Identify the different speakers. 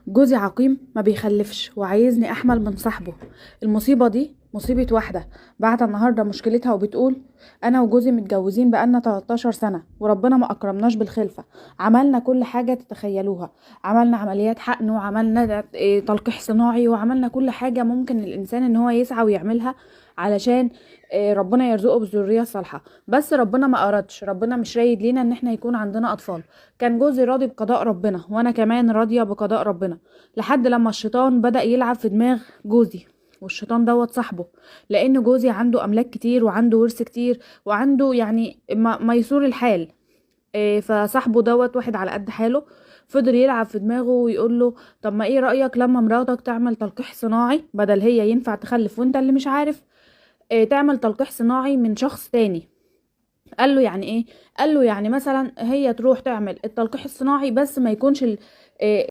Speaker 1: جوزي عقيم ما بيخلفش وعايزني احمل من صاحبه. المصيبة دي مصيبة واحدة بعد النهاردة مشكلتها وبتقول: انا وجوزي متجوزين بقالنا 13 سنة وربنا ما اكرمناش بالخلفة. عملنا كل حاجة تتخيلوها، عملنا عمليات حقن وعملنا تلقيح صناعي وعملنا كل حاجة ممكن الانسان ان هو يسعى ويعملها علشان ربنا يرزقه بالذرية الصالحة. بس ربنا ما اردش، ربنا مش رايد لينا ان احنا يكون عندنا اطفال. كان جوزي راضي بقضاء ربنا وانا كمان راضية بقضاء ربنا، لحد لما الشيطان بدأ يلعب في دماغ جوزي. والشيطان دوت صاحبه، لان جوزي عنده املاك كتير وعنده ورث كتير وعنده يعني ميسور الحال. فصاحبه دوت واحد على قد حاله، فضل يلعب في دماغه ويقول له: طب ما ايه رأيك لما مراتك تعمل تلقيح صناعي، بدل هي ينفع تخلف وانت اللي مش عارف، تعمل تلقيح صناعي من شخص تاني. قال له: يعني ايه؟ قال له: يعني مثلا هي تروح تعمل التلقيح الصناعي بس ما يكونش